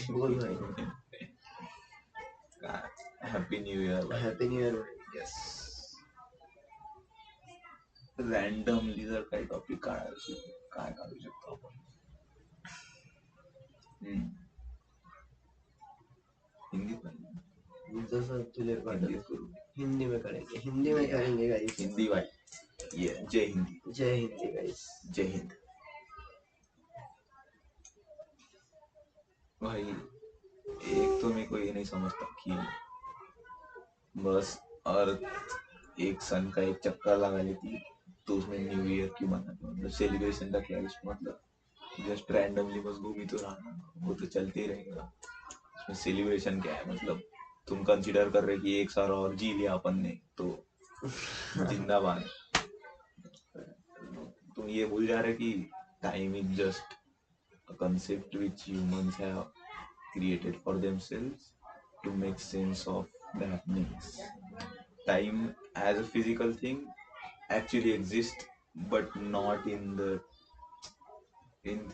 बोल भाई. Happy new year भाई. Happy new year. Yes. Randomly जर काही टॉपिक काढायला काय काढू शकतो आपण. हिंदी पण जसं तुझे हिंदीत करू. हिंदी में करेंगे, हिंदी में करेंगे गाइस. हिंदी भाई. ये जय हिंदी. जय हिंदी गाइस. जय हिंद भाई. एक तो मेरे को ये नहीं समझता कि बस अर्थ एक सन का एक चक्कर लगा लेती तो उसमें न्यू ईयर क्यों मनाते हो. मतलब सेलिब्रेशन का क्या है उसमें. मतलब जस्ट रैंडमली बस घूमी तो रहा, वो तो चलते ही रहेगा. उसमें सेलिब्रेशन क्या है. मतलब तुम कंसिडर कर रहे कि एक साल और जी लिया अपन ने तो जिंदाबाद. तुम ये भूल जा रहे कि time is just a concept which humans have created for themselves to make sense of the happenings. Time as a physical thing actually exists, but not in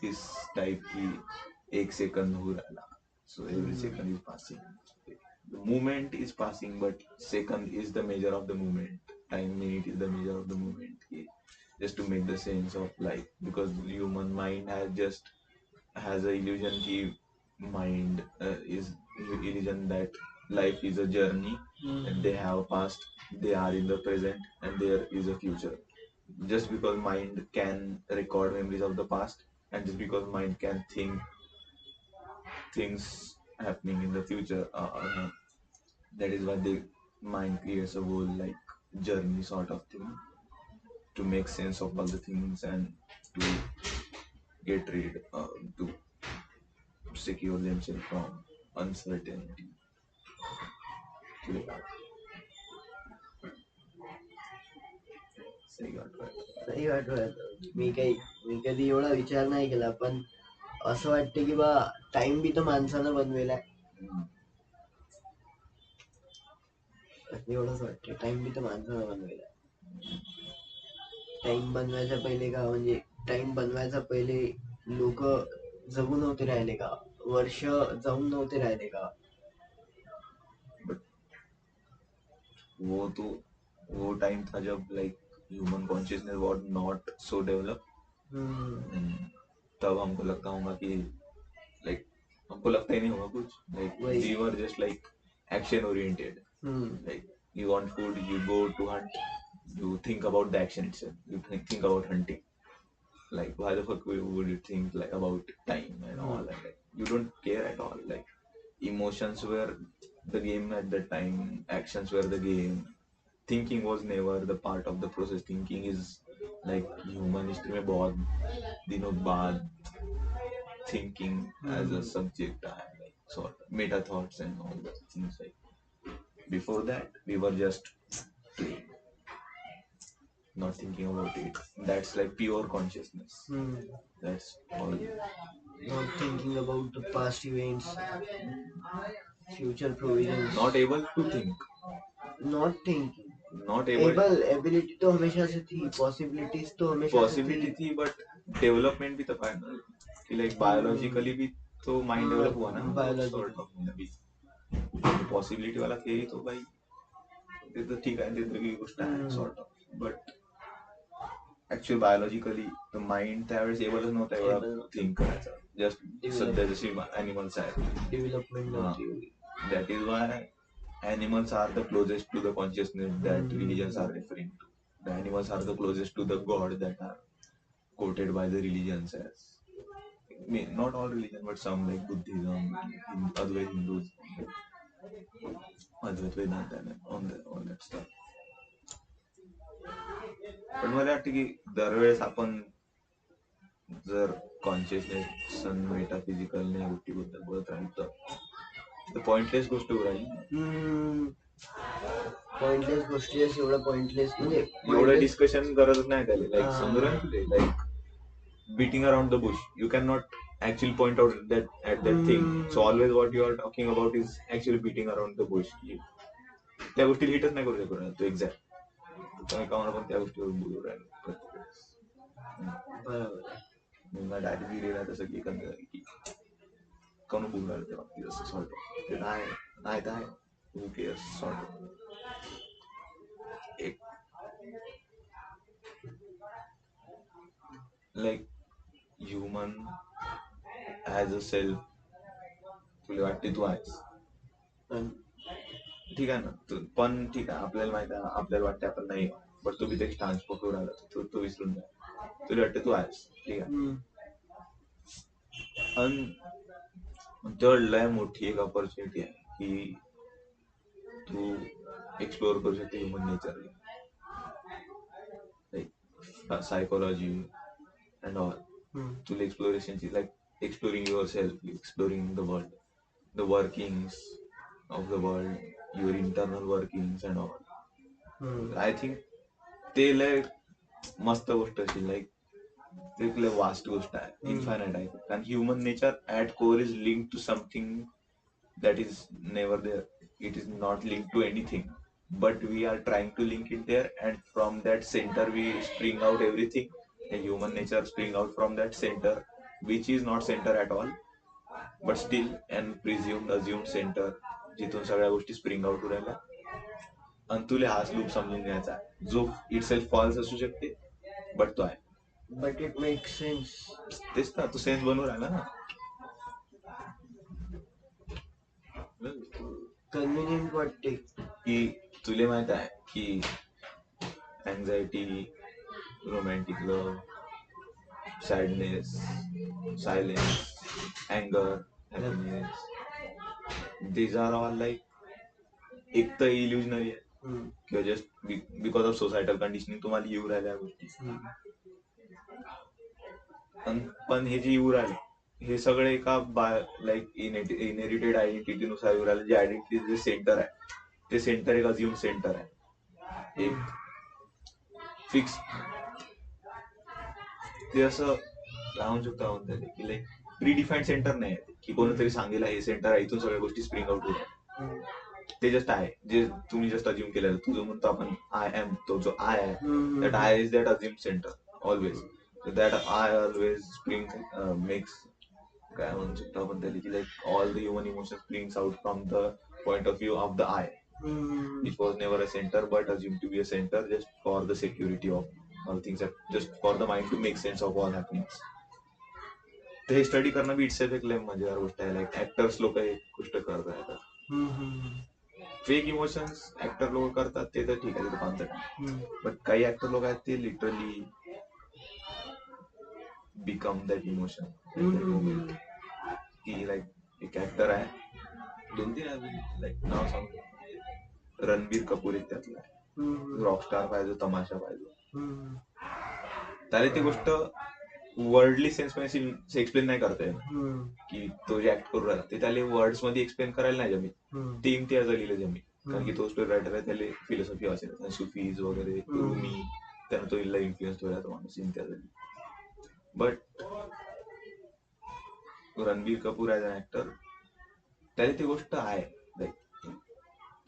this type की एक second हो रहा. So every second is passing. The moment is passing, but second is the measure of the moment. Time minute is the measure of the moment. Just to make the sense of life, because human mind has a illusion ki mind is illusion that life is a journey and they have a past, they are in the present, and there is a future. Just because mind can record memories of the past, and just because mind can think things happening in the future, that is why the mind creates a whole like journey sort of thing to make sense of all the things and to get rid to secure themselves from uncertainty. सही वाटत. मी कधी एवढा विचार नाही केला, पण असं वाटतं की बा टाइम बी तर माणसानं बनवेलाय. एवढंच वाटतं, टाइम बी तर माणसानं बनवेलाय. टाइम बनवायच्या पहिले का, म्हणजे टाइम बनवायचा पहिले लोक जगू नव्हते राहिले का, वर्ष जाऊन नव्हते राहिले का. वो टाइम था जब लाइक ह्यूमन कॉन्शियसनेस वाज नॉट सो डेवलप. तब हमको लगता होगा कि लाइक हमको लगता ही नहीं होगा कुछ. Like we were just like action oriented. Like you want food, you go to hunt, you think about the action itself, you think about hunting. Like why the fuck would you think like about time and all that? Like, you don't care at all. Like emotions were the game at that time, actions were the game. Thinking was never the part of the process. Thinking is like human history में बहुत दिनों बाद thinking as a subject like sort of meta thoughts and all those things. Like before that we were just playing, not thinking about it. That's like pure consciousness. That's all. Not thinking about the past events, future provisions. Not able to think. Not thinking. Not able. Ability तो हमेशा से थी, possibilities तो हमेशा possibility थी, but development भी तो है ना कि लाइक बायोलॉजिकली भी तो माइंड डेवलप हुआ ना. बायोलॉजिकली पॉसिबिलिटी वाला थियरी तो भाई ते तो ठीक आहे, ते वेगळी गोष्ट आहे sort of. But actual biologically mind त्यावेळेस एवढंच नव्हतं एवढा थिंक करायचा. जस्ट सध्या जशी ॲनिमल्स आहेत development. That is why animals are the closest to the consciousness that religions are referring to. The animals are the closest to the god that are quoted by the religions as. Not all religion, but some like Buddhism, Advaita Hindus, Advaita Vedanta, and all that stuff. पण मला वाटतं की दरवेळेस आपण जर consciousness metaphysical या गोष्टीबद्दल बोलत राहिलो तर पॉइंटलेस गोष्ट राहील. पॉइंटलेस गोष्टी एवढं पॉइंटलेस म्हणजे एवढं डिस्कशन गरज नाही त्याला. लाईक समजू तुझे like beating around the bush. You cannot actually point out that at that thing. So always what you are talking about is actually beating around the bush. त्या गोष्टी हिटच नाही करू शकत तू एक्झॅक्ट. तुम्ही कामाला पण त्या गोष्टीवर बोलू राहिलो बरोबर. डायरेक्ट दिलेला तसं की कोण बोलू राहिलं त्या बाबतीत असं सॉर्ट ऑफ ते नाही नाही तर आहे हू केअर्स सॉर्ट ऑफ एक like human as a self तुला वाटते तू आहेस ठीक आहे ना पण ठीक आहे आपल्याला माहिती आहे आपल्याला वाटते आपण नाही बट तू बी ते स्टान्स पकडून राहिला तू विसरून जा तुला वाटते तू आहेस ठीक आहे आणि लय मोठी एक ऑपॉर्च्युनिटी आहे की तू एक्सप्लोअर करू शकते human nature like psychology and all तुला एक्सप्लोरेशनची like exploring your self exploring the world the workings of the world your internal workings and all I think ते लय मस्त गोष्ट असेल लाईक ते लय वास्ट गोष्ट आहे इन्फायनाईट आहे कारण human nature at core is link to something that is never there. It is not linked to anything, but we are trying to link it there, and from that center we spring out everything. The human nature spring out from that center, which is not center at all, but still an presumed assumed center जिथून सगळ्या गोष्टी spring out होऊ राहिल्या आणि तुला हाच loop समजून घ्यायचा जो इट सेल्फ फॉल्स असू शकते बट तो आहे बट इट मेक सेन्स तेच ना तू सेन्स बनवून राहिला ना कन्व्हिनियंट वाटते की तुला माहित आहे की anxiety romantic love sadness silence अँगर happiness these are all like एक तर इल्युजनरी आहे किंवा just because of societal conditioning तुम्हाला येऊ राहिल्या गोष्टी पण हे जे येऊ राहिले हे सगळे एका लाईक इनहेरिटेड आयडेंटिटीनुसार येऊ राहिले जे आयडेंटिटी जे सेंटर आहे ते सेंटर एक अज्युम सेंटर आहे एक फिक्स ते असं राहू शकतो आपण की लाईक प्रीडिफाईंड सेंटर नाही की कोणीतरी सांगेल हे सेंटर आहे इथून सगळ्या गोष्टी स्प्रिंग आउट होतात ते जस्ट आहे जे तुम्ही जस्ट अज्युम केलेलं तुझं म्हणतो आपण आय एम तो जो आय आहे that I is that assume centre always that I always spring makes काय म्हणू शकतो आपण त्याला की like all the human emotion springs out from the point of view of the I it was never a centre but assume to be a centre just for the security of all things just for the mind to make sense of all happenings ते study करणं be it's एक लय मजेदार गोष्ट आहे like actors लोक एक गोष्ट करत राहतात फेक इमोशन्स ऍक्टर लोक करतात ते तर ठीक आहे कॉन्सेप्ट बट काही ऍक्टर लोक आहेत ते लिटरली बिकम दॅट इमोशन की लाईक एक ऍक्टर आहे 2-3 आहे लाईक नाव सांगतो रणबीर कपूर एक त्यातला रॉकस्टार पाहिजे तमाशा पाहिजे त्याला ती गोष्ट वर्डली सेन्स मध्ये एक्सप्लेन नाही करता येत की तो जे ऍक्ट करू राहिला ते त्याला वर्ड्स मध्ये एक्सप्लेन करायला नाही जमी ते इम्तियाज अलीला जमी कारण की तो स्टोरी रायटर आहे त्याला फिलॉसॉफी असेल सुफीज वगैरे रूमी त्यानं तो इल्ला इन्फ्लुएन्स ठेवला तो माणूस Imtiaz Ali but Ranbir Kapoor as an actor त्याला ती गोष्ट आहे लाईक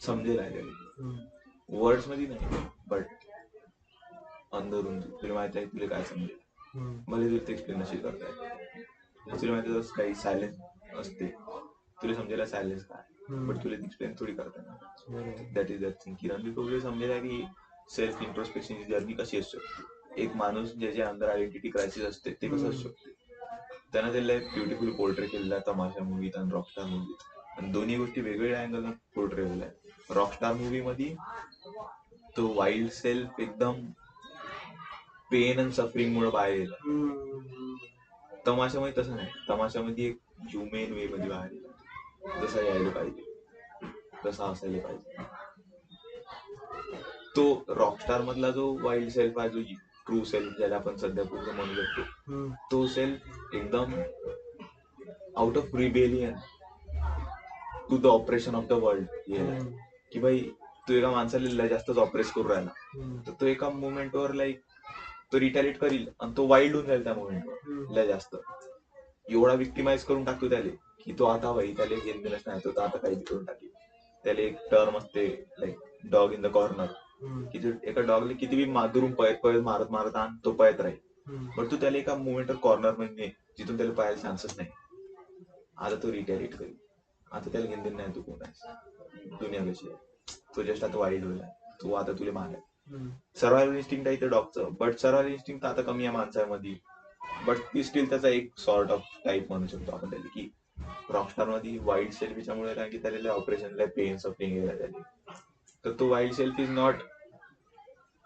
समजेल आहे त्याला वर्ड्स मध्ये नाही बट अंदरून तुला माहित आहे तुला काय समजेल मला तुला ते एक्सप्लेन नसेल करता येत तुला माहिती आहे काही सायलेन्स असते तुला समजायला सायलेन्स काय बट तुला एक्सप्लेन थोडी करता येणार दॅट इज दॅट थिंग की रणबीर कपूर समजेल की सेल्फ इंट्रोस्पेक्शन जर्नी कशी असू शकते एक माणूस ज्याच्या अंदर आयडेंटिटी क्रायसिस असते ते कसं असू शकते त्यानं त्याला ब्युटिफुल पोर्ट्रे केलेला आहे तमाशा मूवीत आणि रॉकस्टार मूवीत आणि दोन्ही गोष्टी वेगवेगळ्या अँगलनं पोर्ट्रे केलेल्या आहेत रॉकस्टार मूवी मध्ये तो वाईल्ड सेल्फ एकदम पेन अँड सफरिंग मुळे बाहेर येईल तमाशामध्ये तसं नाही तमाशामध्ये एक ह्युमेन वे मध्ये बाहेर येईल जसा यायला पाहिजे तसा असायला पाहिजे तो रॉकस्टार मधला जो वाईल्ड सेल्फ आहे जो ट्रू सेल्फ ज्याला आपण सध्या पूर्ण म्हणू शकतो तो सेल्फ एकदम out of rebellion to the operation of the world की भाई तू एका माणसाला जास्तच ऑपरेस करू राहिला तर तो एका मुवमेंटवर लाईक तो रिटॅलिएट करील आणि तो वाईल्ड होऊन जाईल त्या मुवमेंटवर जास्त एवढा विक्टिमाइज करून टाकतो त्याला की तो आता भाई त्याला गेम दिलंच नाही तो आता काही करून टाकेल त्याला एक टर्म असते like dog in the corner की एका डॉगला किती बी दुरून पळत मारत मारत आण तो पळत राहील पण तू त्याला एका मुवमेंटवर कॉर्नर मध्ये जिथून त्याला पाहायला चान्सच नाही आता तो रिटॅलिएट करेल. आता त्याला घेऊन नाही तू कोण आहेस, दुनिया कशी आहे, तो जस्ट आता वाईल्ड होईल, तो आता तुला मारेल. सर्वायवल इन्स्टिंक्ट आहे ते डॉगचं, बट सर्वायवल इन्स्टिंक्ट आता कमी आहे माणसामध्ये, बट ती स्टील त्याचा एक सॉर्ट ऑफ टाईप म्हणू शकतो आपण त्याला, की रॉकस्टार मध्ये वाईल्ड सेल्फ याच्यामुळे कारण की त्याला ऑपरेशनला पेन सफरिंग झाली, तर तो वाईल्ड सेल्फ इज नॉट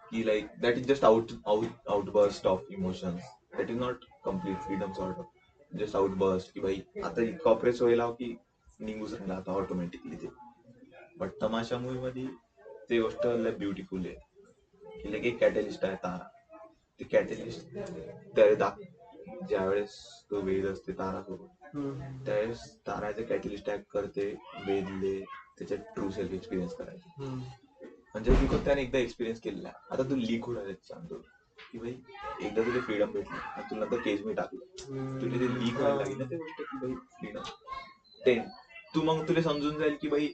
की like that is just outburst of emotions, that is not complete freedom sort of, just outburst की भाई आता इतकं ऑपरेस व्हायला की निघूच राहिला आता ऑटोमॅटिकली ते. बट तमाशा मूवी मध्ये ते गोष्ट लय ब्युटिफुल आहे की लगे कॅटलिस्ट आहे तारा, ते कॅटलिस्ट त्या ज्यावेळेस तो वेद असते तारासोबत, त्यावेळेस ताराचे कॅटलिस्ट ऍक्ट करते वेदले त्याच्या ट्रू सेल्फ एक्सपिरियन्स करायचे. म्हणजे बिकॉज त्याने एकदा एक्सपिरियन्स केलेला आहे. आता तू लीक होणार सांगतो की भाई एकदा तुला फ्रीडम भेटली आणि तुला नंतर केस मी टाकलं, तुला ते लीक व्हायला लागेल ना ते गोष्ट की भाई फ्रीडम ते तू मग तुला समजून जाईल की भाई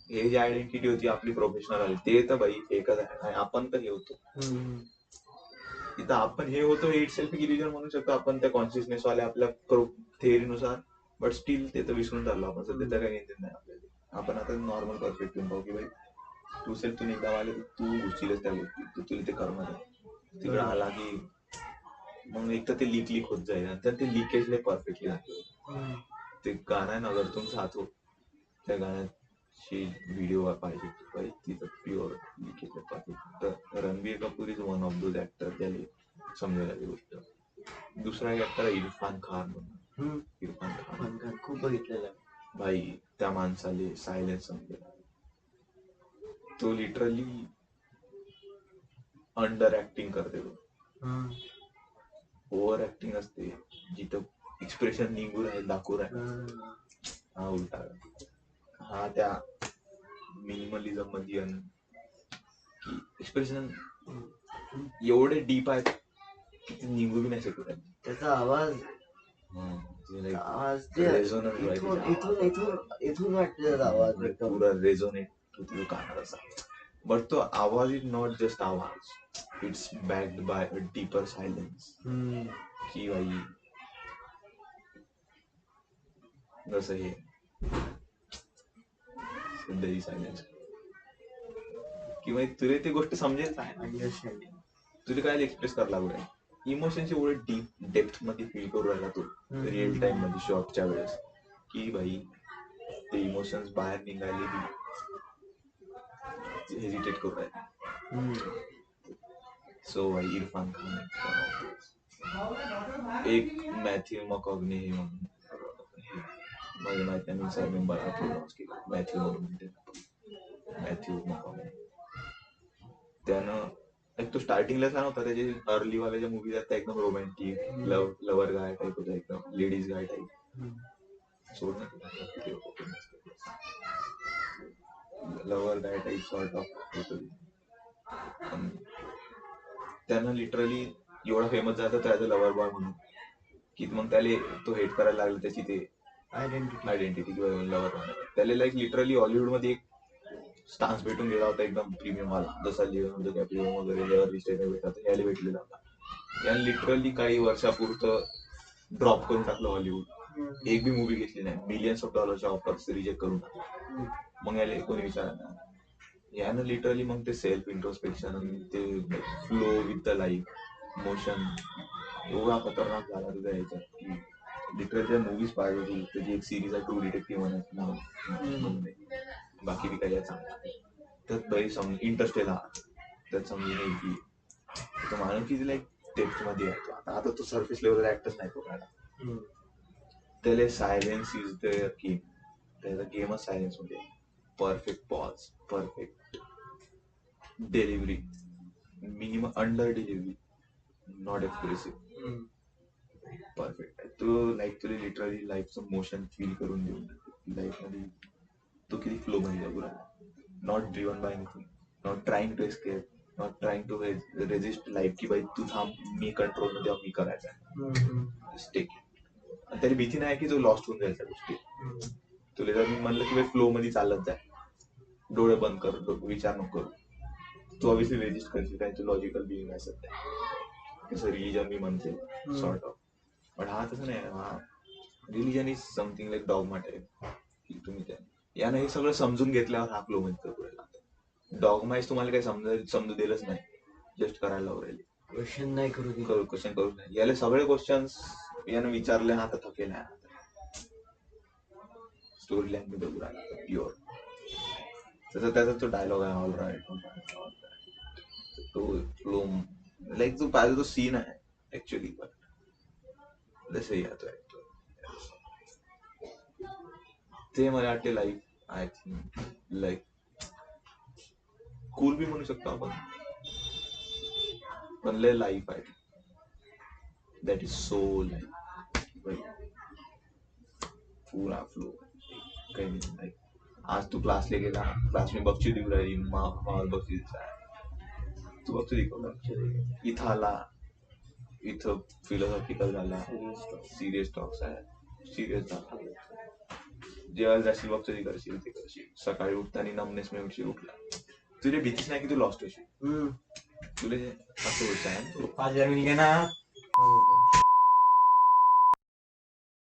हे जी आयडेंटिटी होती आपली प्रोफेशनल आली ते तर भाई एकच आहे, आपण तर हे होतो तिथं, आपण हे होतो हे इट सेल्फ इल्युजन म्हणू शकतो आपण त्या कॉन्शियसनेस वाल्या आपल्या थेअरीनुसार, बट स्टील ते तर विसरून चाललो आपण सध्या, तर काही घेतलं नाही आपल्याला. आपण आता नॉर्मल पर्स्पेक्टिव्ह पाहू की भाई तू सेल्फ तू एकदा आले तू घुसशीलच त्या गोष्टी, तू तुला ते करणार आहे तिकडे आला की मग एक तर ते लीक होत जाईल, नंतर ते लिकेजला परफेक्टली दाखवलं. ते गाणं आहे ना अगर तुम साथ हो, त्या गाण्याची व्हिडिओ पाहिजे तिथं प्युअर लिकेज परफेक्ट. तर Ranbir Kapoor is one of those actor त्याला समजायला ती गोष्ट. दुसरा ऍक्टर इरफान खान म्हणून, इरफान खान खूप बघितलेला भाई, त्या माणसाले सायलेन्स समजेल, तो लिटरली अंडर ऍक्टिंग करते, ओव्हर ऍक्टिंग असते जिथं एक्सप्रेशन निघू राहील दाखवू राहील, हा उलटा, हा त्या मिनिमलिझम मध्ये की एक्सप्रेशन एवढे डीप आहेत की ते निघू बी नाही शकत. त्याचा आवाज इथून वाटते आवाज पुरा रेझोनेट होतो कानात असा. बट तो awaaz is not just awaaz, it's backed by a deeper silence की भाई जसं हे सध्याची सायलेन्स की भाई तुला ती गोष्ट समजेल काय, अंडरस्टँडिंग तुला काय एक्सप्रेस करायला लागू, इमोशनची एवढे डीप डेप्थ मध्ये फील करू राहिला तो रिअल टाइम मध्ये शॉकच्या वेळेस की भाई ते इमोशन्स बाहेर निघाले की हेजिटेट करू राहिले. सो भाई इरफान खान एक मॅथ्यू मकॉग्ने म्हणून माझ्या माहिती मी सरनेम प्रोनाऊन्स केलं मॅथ्यू म्हणून, मॅथ्यू मकॉग्ने. त्यानं एक तो स्टार्टिंगला छान होता, त्याचे अर्ली वाल्या मूवीज आहेत त्या एकदम रोमॅन्टिक लवर गाय टाईप होता, एकदम लेडीज गाय टाईप. सोड lover guy type sort of होत. त्यानं लिटरली एवढा फेमस झाला तो ऍज अ लवर बॉय म्हणून की मग त्याला तो हेट करायला लागला त्याची ते आयडेंटिटी किंवा लवर. त्याला लाईक लिटरली हॉलिवूड मध्ये एक स्टान्स भेटून गेला होता एकदम प्रीमियम वाला, जसा लिओनार्डो कॅप्रिओ वगैरे भेटतात याला भेटलेला होता. याने लिटरली काही वर्षापुरतं ड्रॉप करून टाकलं हॉलिवूड, एक बी मूवी घेतली नाही, मिलियन्स ऑफ डॉलरच्या ऑफर्स रिजेक्ट करून टाकले. मग याला कोणी विचारणार, यानं लिटरली मग ते सेल्फ इंट्रोस्पेक्शन, ते flow with the life motion एवढा खतरनाक झाला तुझ्या ह्याच्यात की लिटरली त्या मूवीज पाहिजे. त्याची एक सिरीज आहे ट्रू डिटेक्टिव्ह म्हणून, बाकी बी काही सांगतो त्यात बाई समज इंटरस्टेलर त्यात समजून येईल की तो माणूस की लाईक डेप्थ मध्ये येतो. आता तो सरफेस लेवल ऍक्टच नाही करू, त्याला सायलेन्स इज द गेम, त्याचा गेमच सायलेन्स मध्ये. Perfect pause, perfect delivery, minimum under delivery, not expressive, perfect. तो लाईक तुला लिटरली लाईफचं मोशन फील करून देऊन लाईफ मध्ये तो किती फ्लो मध्ये जगू राहिला, not driven by anything, not trying to escape, not trying to resist life की बाई तू थांब मी कंट्रोल मध्ये मी करायचा स्टेक. आणि त्याला भीती नाही की तो लॉस्ट होऊन जायच्या गोष्टी. तुला जर मी म्हणलं की फ्लो मध्ये चालत जाय, डोळे बंद कर, विचार नको करू, तू ऑब्विसली रेजिस्ट करशील कारण तू लॉजिकल बिईंग आहे सध्या, कसं रिलीजन मी म्हणते सॉर्ट ऑफ. पण हा तसं नाही, हा religion is something like dogma type की तुम्ही त्या यानं हे सगळं समजून घेतल्यावर हा फ्लो मध्ये पुढे लागतो. डॉगमाइज तुम्हाला काही समजू दिलंच नाही, जस्ट करायला लावले, क्वेश्चन नाही करू दे. क्वेश्चन करू नाही. याला सगळे क्वेश्चन्स यानं विचारले ना तर थकेल आहे. स्टोरी लँग्वेज बघू राहिला प्युअर. त्याचा तो डायलॉग आहे ऑल राईट, तो फ्लो लाईक जो पाहिजे तो सीन आहे ऍक्च्युअली, पण जसे येतो ते मला वाटते life I think like cool be म्हणू शकतो आपण, पण लय लाईफ आहे दॅट इज सो लाईफ पूरा फ्लो काही नाही. लाईक आज तू क्लासला गेला, क्लास में बक्षी देऊ राहिली, माल बक्षी तू बक्षी दिखवला, इथं आला, इथं फिलॉसॉफिकल झाला, सिरियस टॉक्स आहे, सिरियस झाला, जेव्हा जाशील बक्षी करशील ते करशील, सकाळी उठताना नमनेस में उठला, तुझे भीतीच नाही की तू लॉस्ट होशील, तुला असं होत आहे. 5,000 मिल गए ना.